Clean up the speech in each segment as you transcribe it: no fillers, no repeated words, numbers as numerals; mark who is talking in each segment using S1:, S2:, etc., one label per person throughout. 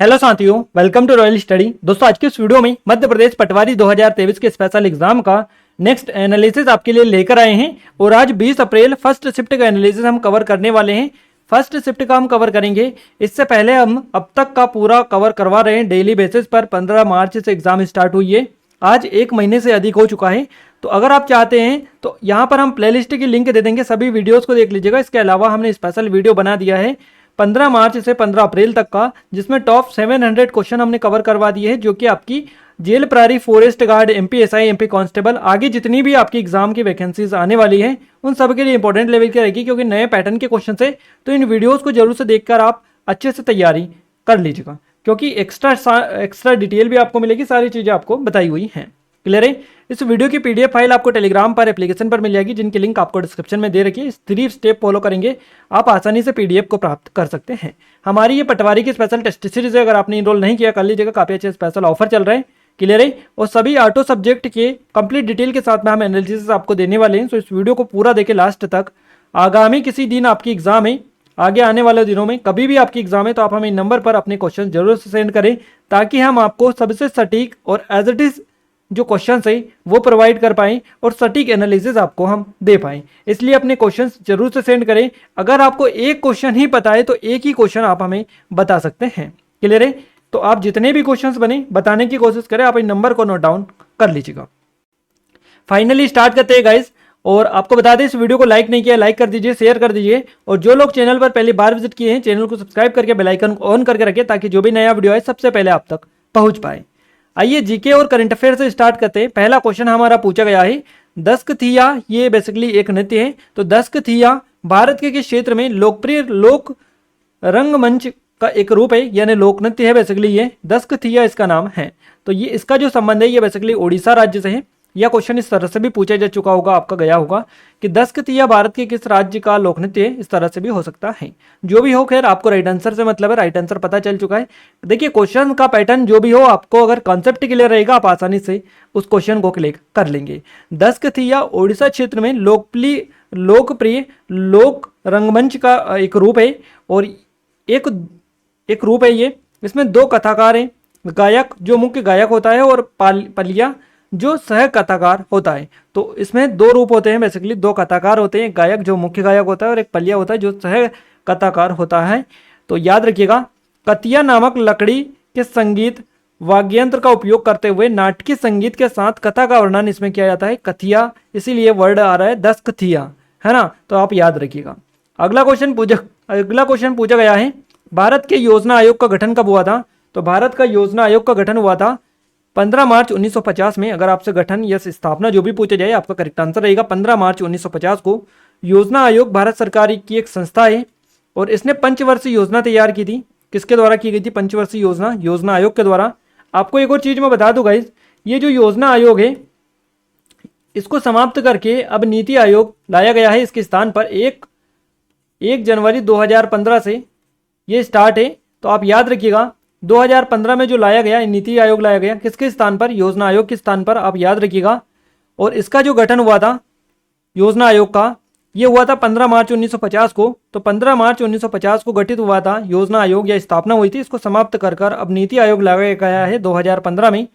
S1: Hello साथियों, welcome to royal study. दोस्तों, आज के इस वीडियो में मध्य प्रदेश पटवारी 2023 के स्पेशल एग्जाम का नेक्स्ट एनालिसिस आपके लिए लेकर आए हैं। और आज 20 अप्रैल फर्स्ट शिफ्ट का एनालिसिस हम कवर करने वाले हैं। फर्स्ट शिफ्ट का हम कवर करेंगे। इससे पहले हम अब तक का पूरा कवर करवा रहे हैं डेली बेसिस पर। 15 मार्च से एग्जाम स्टार्ट हुई है, आज एक महीने से अधिक हो चुका है। तो अगर आप चाहते हैं तो यहाँ पर हम प्लेलिस्ट की लिंक दे देंगे, सभी वीडियोस को देख लीजिएगा। इसके अलावा हमने स्पेशल वीडियो बना दिया है 15 मार्च से 15 अप्रैल तक का, जिसमें टॉप 700 क्वेश्चन हमने कवर करवा दिए हैं, जो कि आपकी जेल प्रहरी, forest guard, MP SI, MP constable, आगे जितनी भी आपकी एग्जाम की वैकेंसीज आने वाली हैं उन सब के लिए इंपॉर्टेंट लेवल की रहेगी, क्योंकि नए पैटर्न के क्वेश्चन है। तो इन वीडियोस को जरूर से देखकर आप अच्छे से तैयारी कर लीजिएगा, क्योंकि एक्स्ट्रा डिटेल भी आपको मिलेगी, सारी चीज़ें आपको बताई हुई हैं। क्लियर है? इस वीडियो की पीडीएफ फाइल आपको टेलीग्राम पर एप्लीकेशन पर मिल जाएगी, जिनकी लिंक आपको डिस्क्रिप्शन में दे रखी है। इस 3 स्टेप फॉलो करेंगे आप आसानी से पीडीएफ को प्राप्त कर सकते हैं। हमारी ये पटवारी की स्पेशल टेस्ट सीरीज है, अगर आपने इनरोल नहीं किया कर लीजिएगा, काफी अच्छे स्पेशल ऑफर चल रहे हैं। क्लियर है? और सभी ऑटो सब्जेक्ट के कंप्लीट डिटेल के साथ में हम एनालिसिस आपको देने वाले हैं। तो इस वीडियो को पूरा देखें लास्ट तक। आगामी किसी दिन आपकी एग्जाम है, आगे आने वाले दिनों में कभी भी आपकी एग्जाम है, तो आप हमें नंबर पर अपने क्वेश्चन जरूर से सेंड करें, ताकि हम आपको सबसे सटीक और एज इट इज जो क्वेश्चन है वो प्रोवाइड कर पाएं और सटीक एनालिसिस आपको हम दे पाएं। इसलिए अपने क्वेश्चंस जरूर से सेंड करें। अगर आपको एक क्वेश्चन ही पता है तो एक ही क्वेश्चन आप हमें बता सकते हैं। क्लियर है? तो आप जितने भी क्वेश्चंस बने बताने की कोशिश करें, आप इन नंबर को नोट डाउन कर लीजिएगा। फाइनली स्टार्ट करते हैं गाइस। और आपको बता दें, इस वीडियो को लाइक नहीं किया, लाइक कर दीजिए, शेयर कर दीजिए। और जो लोग चैनल पर पहली बार विजिट किए हैं, चैनल को सब्सक्राइब करके बेल आइकन को ऑन करके रखें, ताकि जो भी नया वीडियो आए सबसे पहले आप तक पहुंच पाए। आइए जीके और करंट अफेयर से स्टार्ट करते हैं। पहला क्वेश्चन हमारा पूछा गया है, दस्क थिया, ये बेसिकली एक नृत्य है। तो दस्क थिया भारत के किस क्षेत्र में लोकप्रिय लोक रंगमंच का एक रूप है, यानी लोक नृत्य है बेसिकली ये। दस्क थिया इसका नाम है। तो ये इसका जो संबंध है ये बेसिकली उड़ीसा राज्य से है। यह क्वेश्चन इस तरह से भी पूछा जा चुका होगा, आपका गया होगा कि दस्क थिया भारत के किस राज्य का लोक नृत्य है। इस तरह से भी हो सकता है। जो भी हो, खैर आपको राइट आंसर से मतलब है, राइट आंसर पता चल चुका है। देखिए, क्वेश्चन का पैटर्न जो भी हो, आपको अगर कॉन्सेप्ट क्लियर रहेगा आप आसानी से उस क्वेश्चन को क्लिक कर लेंगे। दस्क थिया उड़ीसा क्षेत्र में लोकप्रिय लोक रंगमंच का एक रूप है। और एक रूप है ये। इसमें 2 कथाकार हैं, गायक जो मुख्य गायक होता है और पलिया जो सह कथाकार होता है। तो इसमें 2 रूप होते हैं बेसिकली, 2 कथाकार होते हैं, एक गायक जो मुख्य गायक होता है और एक पलिया होता है जो सह कथाकार होता है। तो याद रखिएगा, कतिया नामक लकड़ी के संगीत वाद्ययंत्र का उपयोग करते हुए नाटकीय संगीत के साथ कथा का वर्णन इसमें किया जाता है। कथिया, इसीलिए वर्ड आ रहा है दस्क थिया, है ना? तो आप याद रखिएगा। अगला क्वेश्चन पूछा गया है, भारत के योजना आयोग का गठन कब हुआ था? तो भारत का योजना आयोग का गठन हुआ था 15 मार्च 1950 में। अगर आपसे गठन या स्थापना जो भी पूछा जाए, आपका करेक्ट आंसर रहेगा 15 मार्च 1950 को। योजना आयोग भारत सरकार की एक संस्था है और इसने पंचवर्षीय योजना तैयार की थी। किसके द्वारा की गई थी पंचवर्षीय योजना? योजना आयोग के द्वारा। आपको एक और चीज मैं बता दूं गाइस, ये जो योजना आयोग है इसको समाप्त करके अब नीति आयोग लाया गया है। इसके स्थान पर 1 जनवरी 2015 से ये स्टार्ट है। तो आप याद रखिएगा, 2015 में जो लाया गया, नीति आयोग लाया गया, किसके स्थान पर? योजना आयोग के स्थान पर, आप याद रखिएगा। और इसका जो गठन हुआ था योजना आयोग का, ये हुआ था 15 मार्च 1950 को। तो 15 मार्च 1950 को गठित हुआ था योजना आयोग, या स्थापना हुई थी। इसको समाप्त कर अब नीति आयोग लाया गया है 2015 में।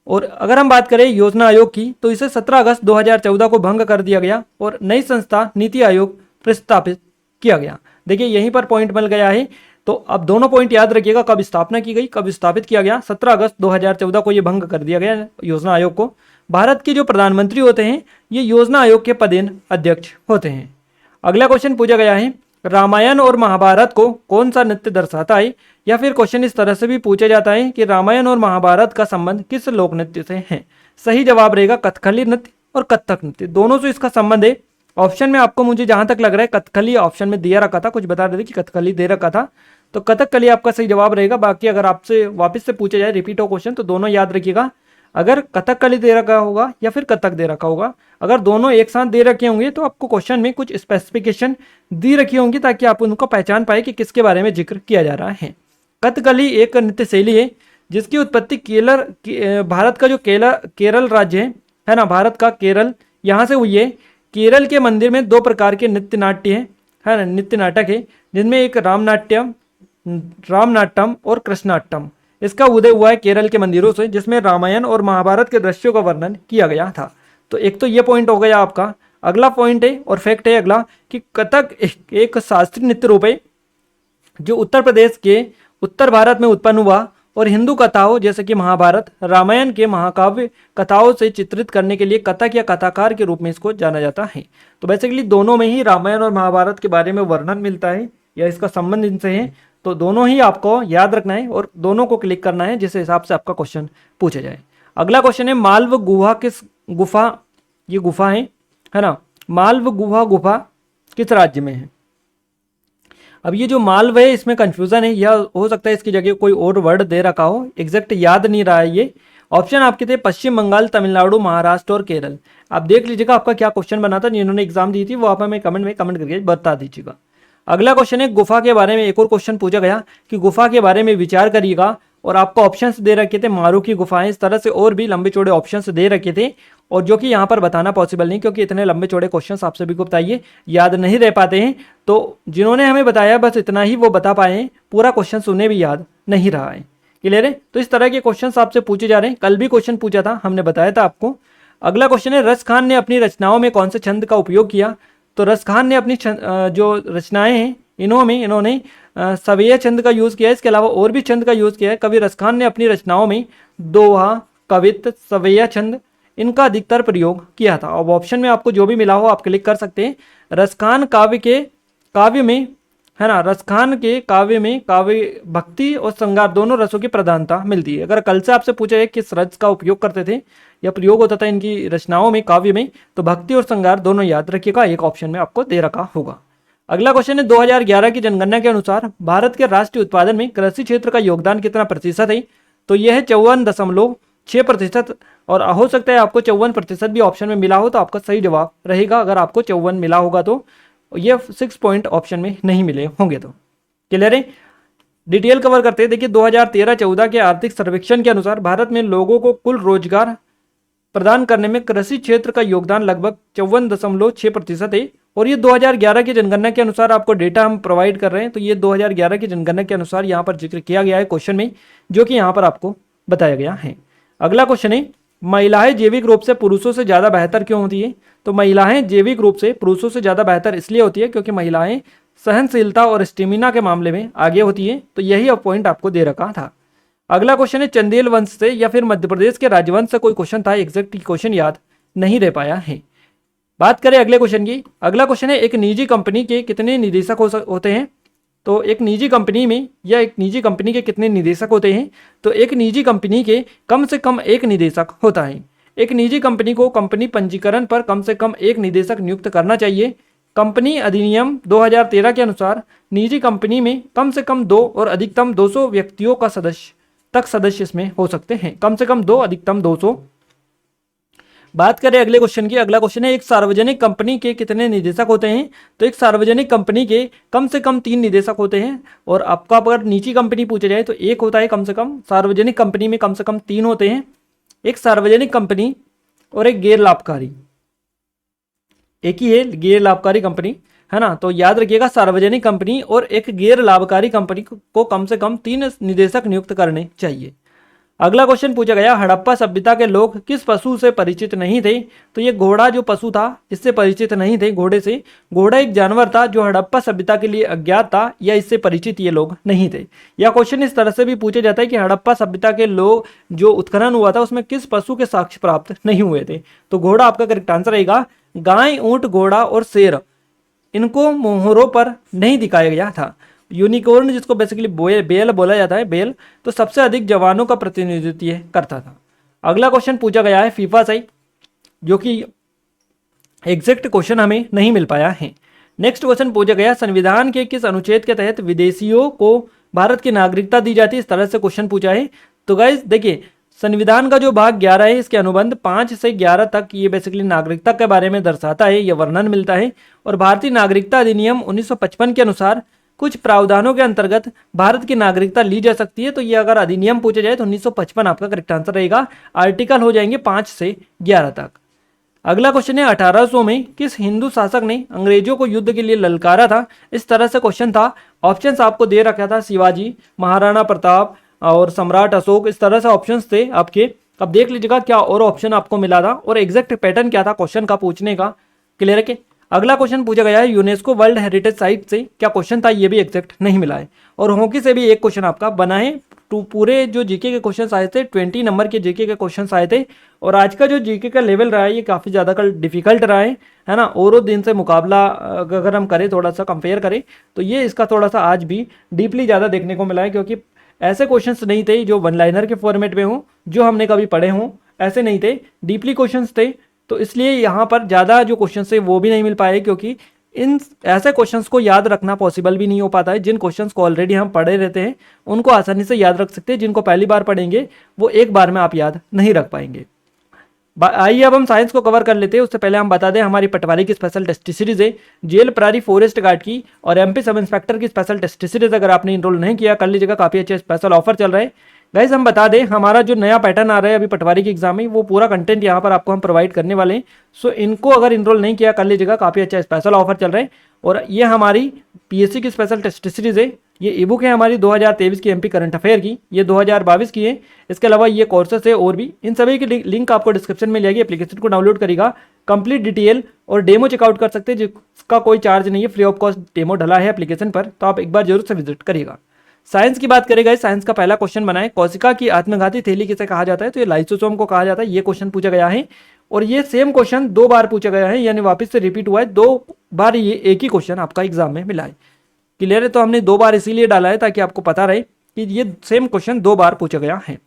S1: और अगर हम बात करें योजना आयोग की, तो इसे 17 अगस्त 2014 को भंग कर दिया गया और नई संस्था नीति आयोग प्रस्तापित किया गया। देखिए, यहीं पर पॉइंट मिल गया है। तो अब दोनों पॉइंट याद रखिएगा, कब स्थापना की गई, कब स्थापित किया गया। 17 अगस्त 2014 को यह भंग कर दिया गया योजना आयोग को। भारत के जो प्रधानमंत्री होते हैं ये योजना आयोग के पदेन अध्यक्ष होते हैं। अगला क्वेश्चन पूछा गया है, रामायण और महाभारत को कौन सा नृत्य दर्शाता है? या फिर क्वेश्चन इस तरह से भी पूछा जाता है कि रामायण और महाभारत का संबंध किस लोक नृत्य से है? सही जवाब रहेगा कथकली नृत्य और कथक नृत्य, दोनों से इसका संबंध है। ऑप्शन में आपको, मुझे जहां तक लग रहा है, कथकली ऑप्शन में दिया रखा था, कुछ बता देते कि कथकली दे रखा था। तो कथकली आपका सही जवाब रहेगा। बाकी अगर आपसे वापस से पूछा जाए, रिपीट हो क्वेश्चन, तो दोनों याद रखिएगा। अगर कथकली दे रखा होगा या फिर कथक दे रखा होगा, अगर दोनों एक साथ दे रखे होंगे तो आपको क्वेश्चन में कुछ स्पेसिफिकेशन दी रखी होंगी, ताकि आप उनको पहचान पाए कि किसके बारे में जिक्र किया जा रहा है। कथकली एक नृत्य शैली है जिसकी उत्पत्ति भारत का जो केरल राज्य है ना, भारत का केरल, यहाँ से हुई है। केरल के मंदिर में 2 प्रकार के नृत्य नाट्य है ना, नृत्य नाटक है, जिनमें एक राम नाट्यम रामनाट्यम और कृष्णाट्यम। इसका उदय हुआ है केरल के मंदिरों से, जिसमें रामायण और महाभारत के दृश्यों का वर्णन किया गया था। तो एक तो ये पॉइंट हो गया आपका। अगला पॉइंट है और फैक्ट है अगला कि कथक एक शास्त्रीय नृत्य रूप है जो उत्तर प्रदेश के उत्तर भारत में उत्पन्न हुआ और हिंदू कथाओं जैसे कि महाभारत, रामायण के महाकाव्य कथाओं से चित्रित करने के लिए कथक या कथाकार के रूप में इसको जाना जाता है। तो बेसिकली दोनों में ही रामायण और महाभारत के बारे में वर्णन मिलता है या इसका संबंध इनसे है। तो दोनों ही आपको याद रखना है और दोनों को क्लिक करना है जिस हिसाब से आपका क्वेश्चन पूछा जाए। अगला क्वेश्चन है मालव गुहा किस गुफा, ये गुफा है ना, मालव गुहा किस राज्य में है। अब ये जो मालव है इसमें कंफ्यूजन है, या हो सकता है इसकी जगह कोई और वर्ड दे रखा हो, एग्जैक्ट याद नहीं रहा है ये। ऑप्शन आपके थे पश्चिम बंगाल, तमिलनाडु, महाराष्ट्र और केरल। आप देख लीजिएगा आपका क्या क्वेश्चन बना था, जिन्होंने एग्जाम दी थी वो आप हमें कमेंट करके बता दीजिएगा। अगला क्वेश्चन है गुफा के बारे में एक और क्वेश्चन पूछा गया कि गुफा के बारे में विचार करिएगा, और आपको ऑप्शंस दे रखे थे मारू की गुफाएं, इस तरह से और भी लंबे चौड़े ऑप्शंस दे रखे थे, और जो कि यहाँ पर बताना पॉसिबल नहीं क्योंकि इतने लंबे चौड़े क्वेश्चंस आप सभी को बताइए याद नहीं रह पाते हैं। तो जिन्होंने हमें बताया बस इतना ही वो बता पाए हैं, पूरा क्वेश्चन उन्हें भी याद नहीं रहा है। क्लियर है। तो इस तरह के क्वेश्चन आपसे पूछे जा रहे हैं। कल भी क्वेश्चन पूछा था, हमने बताया था आपको। अगला क्वेश्चन है रस खान ने अपनी रचनाओं में कौन से छंद का उपयोग किया। तो रस खान ने अपनी जो रचनाएं हैं इन्होंने सवेया छंद का यूज़ किया है, इसके अलावा और भी छंद का यूज़ किया है। कवि रस खान ने अपनी रचनाओं में दोहा, कवित्त, सवेया छंद इनका अधिकतर प्रयोग किया था। अब ऑप्शन में आपको जो भी मिला हो आप क्लिक कर सकते हैं। रसखान काव्य में है ना, रसखान के काव्य में काव्य भक्ति और श्रृंगार दोनों रसों की प्रधानता मिलती है। अगर कल से आपसे पूछा है किस रस का उपयोग करते थे या प्रयोग होता था इनकी रचनाओं में, काव्य में, तो भक्ति और श्रृंगार दोनों याद रखिएगा, एक ऑप्शन में आपको दे रखा होगा। अगला क्वेश्चन है 2011 की जनगणना के अनुसार भारत के राष्ट्रीय उत्पादन में कृषि क्षेत्र का योगदान कितना प्रतिशत है। तो यह है 54.6%, और हो सकता है आपको 54% भी ऑप्शन में मिला हो तो आपका सही जवाब रहेगा। अगर आपको 54 मिला होगा तो ये 6 पॉइंट ऑप्शन में नहीं मिले होंगे। तो क्लियर है। डिटेल कवर करते हैं। देखिए 2013-14 के आर्थिक सर्वेक्षण के अनुसार भारत में लोगों को कुल रोजगार प्रदान करने में कृषि क्षेत्र का योगदान लगभग 54.6% है, और ये 2011 की जनगणना के अनुसार आपको डेटा हम प्रोवाइड कर रहे हैं। तो ये 2011 की जनगणना के अनुसार यहाँ पर जिक्र किया गया है क्वेश्चन में, जो कि यहाँ पर आपको बताया गया है। अगला क्वेश्चन है महिलाएं जैविक रूप से पुरुषों से ज़्यादा बेहतर क्यों होती है। तो महिलाएं जैविक रूप से पुरुषों से ज़्यादा बेहतर इसलिए होती है क्योंकि महिलाएं सहनशीलता और स्टेमिना के मामले में आगे होती है। तो यही पॉइंट आपको दे रखा था। अगला क्वेश्चन है चंदेल वंश से या फिर मध्य प्रदेश के राजवंश से कोई क्वेश्चन था, एग्जैक्ट क्वेश्चन याद नहीं रह पाया है। बात करें अगले क्वेश्चन की। अगला क्वेश्चन है एक निजी कंपनी के कितने निदेशक होते हैं। तो एक निजी कंपनी में या एक निजी कंपनी के कितने निदेशक होते हैं। तो एक निजी कंपनी के कम से कम एक निदेशक होता है। एक निजी कंपनी को कंपनी पंजीकरण पर कम से कम एक निदेशक नियुक्त करना चाहिए। कंपनी अधिनियम 2013 के अनुसार निजी कंपनी में कम से कम 2 और अधिकतम 200 व्यक्तियों का सदस्य इसमें हो सकते हैं। कम से कम 2, अधिकतम 200। बात करें अगले क्वेश्चन की। अगला क्वेश्चन है एक सार्वजनिक कंपनी के कितने निदेशक होते हैं। तो एक सार्वजनिक कंपनी के कम से कम 3 निदेशक होते हैं, और आपका अगर निजी कंपनी पूछा जाए तो एक होता है कम से कम। सार्वजनिक कंपनी में कम से कम 3 होते हैं, एक सार्वजनिक कंपनी और एक गैर लाभकारी, एक ही है गैर लाभकारी कंपनी, है ना। तो याद रखिएगा सार्वजनिक कंपनी और एक गैर लाभकारी कंपनी को कम से कम 3 निदेशक नियुक्त करने चाहिए। अगला क्वेश्चन पूछा गया हड़प्पा सभ्यता के लोग किस पशु से परिचित नहीं थे। तो ये घोड़ा जो पशु था इससे परिचित नहीं थे, घोड़े से। घोड़ा एक जानवर था जो हड़प्पा सभ्यता के लिए अज्ञात था, या इससे परिचित ये लोग नहीं थे। यह क्वेश्चन इस तरह से भी पूछा जाता है कि हड़प्पा सभ्यता के लोग जो उत्खनन हुआ था उसमें किस पशु के साक्ष्य प्राप्त नहीं हुए थे। तो घोड़ा आपका करेक्ट आंसर रहेगा। गाय, ऊंट, घोड़ा और शेर इनको मोहरों पर नहीं दिखाया गया था। यूनिकॉर्न जिसको बेसिकली बेल बोला जाता है, बेल तो सबसे अधिक जवानों का प्रतिनिधित्व करता था। अगला क्वेश्चन पूछा गया है फीफा से, जो कि एग्जैक्ट क्वेश्चन हमें नहीं मिल पाया है। नेक्स्ट क्वेश्चन पूछा गया संविधान के किस अनुच्छेद के तहत विदेशियों को भारत की नागरिकता दी जाती है। इस तरह से क्वेश्चन पूछा है। तो गाइस देखिए संविधान का जो भाग 11 है इसके अनुबंध 5 से 11 तक ये बेसिकली नागरिकता के बारे में दर्शाता है, ये वर्णन मिलता है। और भारतीय नागरिकता अधिनियम 1955 के अनुसार कुछ प्रावधानों के अंतर्गत भारत की नागरिकता ली जा सकती है। तो ये अगर अधिनियम पूछा जाए तो 1955 आपका करेक्ट आंसर रहेगा। आर्टिकल हो जाएंगे 5 से 11 तक। अगला क्वेश्चन है 1800 में किस हिंदू शासक ने अंग्रेजों को युद्ध के लिए ललकारा था। इस तरह से क्वेश्चन था। ऑप्शंस आपको दे रखा था शिवाजी, महाराणा प्रताप और सम्राट अशोक, इस तरह से ऑप्शंस थे आपके। अब देख लीजिएगा क्या और ऑप्शन आपको मिला था और एग्जैक्ट पैटर्न क्या था क्वेश्चन का पूछने का। क्लियर है कि अगला क्वेश्चन पूछा गया है यूनेस्को वर्ल्ड हेरिटेज साइट से क्या क्वेश्चन था, ये भी एग्जैक्ट नहीं मिला है। और हॉकी से भी एक क्वेश्चन आपका बना है। पूरे जो जीके के क्वेश्चन आए थे 20 नंबर के जीके के क्वेश्चन आए थे। और आज का जो जीके का लेवल रहा है ये काफ़ी ज़्यादा डिफिकल्ट रहा है ना। और दिन से मुकाबला अगर हम करें, थोड़ा सा कंपेयर करें, तो ये इसका थोड़ा सा आज भी डीपली ज़्यादा देखने को मिला है, क्योंकि ऐसे क्वेश्चंस नहीं थे जो वन लाइनर के फॉर्मेट में हों, जो हमने कभी पढ़े हों, ऐसे नहीं थे, डीपली क्वेश्चंस थे। तो इसलिए यहाँ पर ज़्यादा जो क्वेश्चन थे वो भी नहीं मिल पाए, क्योंकि इन ऐसे क्वेश्चंस को याद रखना पॉसिबल भी नहीं हो पाता है। जिन क्वेश्चंस को ऑलरेडी हम पढ़े रहते हैं उनको आसानी से याद रख सकते हैं, जिनको पहली बार पढ़ेंगे वो एक बार में आप याद नहीं रख पाएंगे। आइए अब हम साइंस को कवर कर लेते हैं। उससे पहले हम बता दें हमारी पटवारी की स्पेशल टेस्ट सीरीज है जेल प्रहरी फॉरेस्ट गार्ड की और एमपी सब इंस्पेक्टर की स्पेशल टेस्ट सीरीज। अगर आपने इनरोल नहीं किया कर लीजिएगा, काफ़ी अच्छे स्पेशल ऑफर चल रहे हैं। गाइस हम बता दें हमारा जो नया पैटर्न आ रहा है अभी पटवारी के एग्जाम में, वो पूरा कंटेंट यहाँ पर आपको हम प्रोवाइड करने वाले हैं। सो इनको अगर इनरोल नहीं किया कर लीजिएगा, काफ़ी अच्छा स्पेशल ऑफर चल रहा है। और ये हमारी पीएससी की स्पेशल टेस्ट सीरीज है। ये ई बुक है हमारी 2023 की एमपी करंट अफेयर की, ये 2022 की है। इसके अलावा ये कोर्सेस है और भी, इन सभी की लिंक आपको डिस्क्रिप्शन में मिलेगी। एप्लीकेशन को डाउनलोड करेगा, कंप्लीट डिटेल और डेमो चेकआउट कर सकते हैं, जिसका कोई चार्ज नहीं है, फ्री ऑफ कॉस्ट डेमो डला है एप्लीकेशन पर, तो आप एक बार जरूर से विजिट करिएगा। साइंस की बात करेगा, साइंस का पहला क्वेश्चन बना है कोशिका की आत्मघाती थैली किसे कहा जाता है, तो ये लाइसोसोम को कहा जाता है। ये क्वेश्चन पूछा गया है और ये सेम क्वेश्चन 2 बार पूछा गया है, यानी वापस से रिपीट हुआ है 2 बार। ये एक ही क्वेश्चन आपका एग्जाम में मिला है। क्लियर है, तो हमने 2 बार इसीलिए डाला है ताकि आपको पता रहे कि ये सेम क्वेश्चन 2 बार पूछा गया है।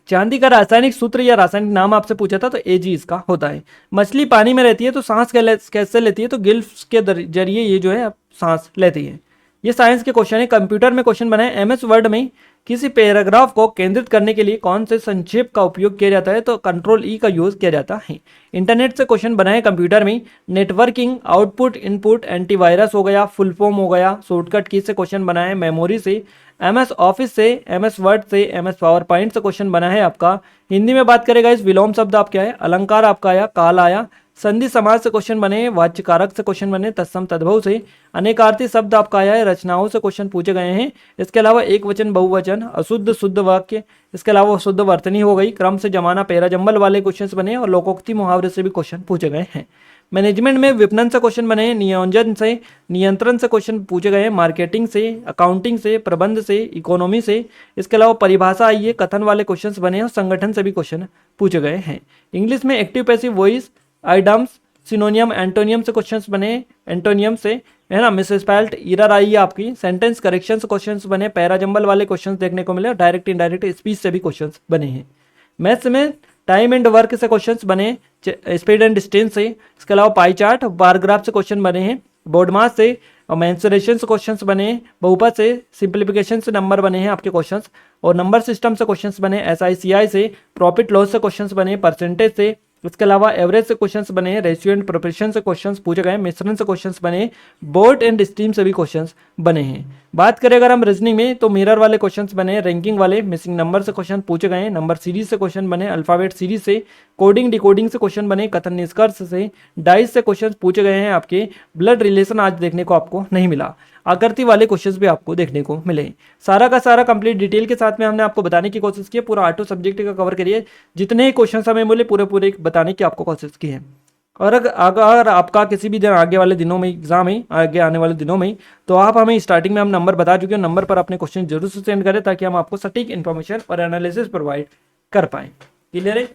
S1: चांदी का रासायनिक सूत्र या रासायनिक नाम आपसे पूछा था, तो एजी इसका होता है। मछली पानी में रहती है तो सांस कैसे लेती है, तो गिल्स के जरिए ये जो है सांस लेती है। ये साइंस के क्वेश्चन है। कंप्यूटर में क्वेश्चन बनाए एमएस वर्ड में किसी पैराग्राफ को केंद्रित करने के लिए कौन से संक्षेप का उपयोग किया जाता है, तो कंट्रोल ई का यूज किया जाता है। इंटरनेट से क्वेश्चन बनाए कंप्यूटर में नेटवर्किंग, आउटपुट, इनपुट, एंटीवायरस हो गया, फुल फॉर्म हो गया। शॉर्टकट की से क्वेश्चन बनाए मेमोरी से, एमएस ऑफिस से, एमएस वर्ड से, एमएस पावर पॉइंट से क्वेश्चन बना है आपका। हिंदी में बात करेगा इस विलोम शब्द आप क्या है, अलंकार आपका आया, काल आया। संधि समाज से क्वेश्चन बने, वाच्यकारक से क्वेश्चन बने, तत्सम तद्भव से। अनेकार्थी शब्द आपका आया है, रचनाओं से क्वेश्चन पूछे गए हैं। इसके अलावा एक वचन, बहुवचन, अशुद्ध शुद्ध वाक्य, इसके अलावा शुद्ध वर्तनी हो गई, क्रम से जमाना, पैरा जंबल वाले क्वेश्चन बने और लोकोक्ति मुहावरे से भी क्वेश्चन पूछे गए हैं। मैनेजमेंट में विपणन से क्वेश्चन बने, नियोजन से, नियंत्रण से क्वेश्चन पूछे गए, मार्केटिंग से, अकाउंटिंग से, प्रबंध से, इकोनॉमी से। इसके अलावा परिभाषा आई है, कथन वाले क्वेश्चन बने और संगठन से भी क्वेश्चन पूछे गए हैं। इंग्लिश में active passive voice, idioms, सिनोनियम, antonym से क्वेश्चंस बने, एंटोनियम से है ना। मिसस्पेल्ड ईरर आई है आपकी। सेंटेंस करेक्शन से क्वेश्चंस बने, पैराजंबल वाले क्वेश्चंस देखने को मिले और डायरेक्ट इनडायरेक्ट स्पीच से भी क्वेश्चंस बने हैं। मैथ्स में टाइम एंड वर्क से क्वेश्चंस बने, स्पीड एंड डिस्टेंस से। इसके अलावा पाई चार्ट, बार ग्राफ से क्वेश्चन बने हैं, बोर्ड मास से और मेंसुरेशन से क्वेश्चंस बने, बहुपद से, सिंप्लीफिकेशन से नंबर बने हैं आपके क्वेश्चंस और नंबर सिस्टम से क्वेश्चंस बने, SICI से, प्रॉफिट लॉस से क्वेश्चंस बने, परसेंटेज से। इसके अलावा एवरेज से क्वेश्चंस बने, रेशियो एंड प्रोपोर्शन से क्वेश्चंस पूछे गए, मिश्रण से क्वेश्चंस बने, बोर्ड एंड स्ट्रीम से भी क्वेश्चंस बने हैं। बात करें अगर हम रीजनिंग में, तो मिरर वाले क्वेश्चंस बने, रैंकिंग वाले, मिसिंग नंबर से क्वेश्चन पूछे गए, नंबर सीरीज से क्वेश्चन बने, अल्फाबेट सीरीज से, कोडिंग डिकोडिंग से क्वेश्चन बने, कथन निष्कर्ष से, डाइस से क्वेश्चन पूछे गए हैं आपके। ब्लड रिलेशन आज देखने को आपको नहीं मिला। आकृति वाले क्वेश्चंस भी आपको देखने को मिले। सारा का सारा कंप्लीट डिटेल के साथ में हमने आपको बताने की कोशिश की है। पूरा ऑटो सब्जेक्ट का कवर करिए, जितने क्वेश्चन हमें मिले पूरे बताने की आपको कोशिश की है। और अगर आपका किसी भी दिन आगे वाले दिनों में एग्जाम है, आगे आने वाले दिनों में, तो आप हमें स्टार्टिंग में हम नंबर बता चुके हैं, नंबर पर अपने क्वेश्चन जरूर से सेंड करें ताकि हम आपको सटीक इन्फॉर्मेशन और एनालिसिस प्रोवाइड कर पाएँ। क्लियर है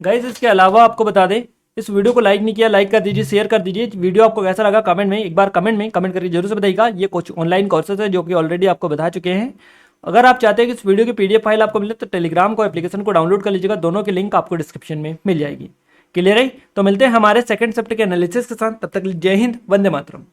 S1: गाइस? इसके अलावा आपको बता दें, इस वीडियो को लाइक नहीं किया, लाइक कर दीजिए, शेयर कर दीजिए। वीडियो आपको कैसा लगा कमेंट में एक बार कमेंट करके जरूर से बताइएगा। ये कुछ ऑनलाइन कोर्सेज है जो कि ऑलरेडी आपको बता चुके हैं। अगर आप चाहते हैं कि इस वीडियो की PDF फाइल आपको मिले तो टेलीग्राम को एप्लीकेशन को डाउनलोड कर लीजिएगा, दोनों की लिंक आपको डिस्क्रिप्शन में मिल जाएगी। क्लियर है? तो मिलते हैं हमारे सेकंड शिफ्ट के एनालिसिस के साथ, तब तक जय हिंद, वंदे मातरम।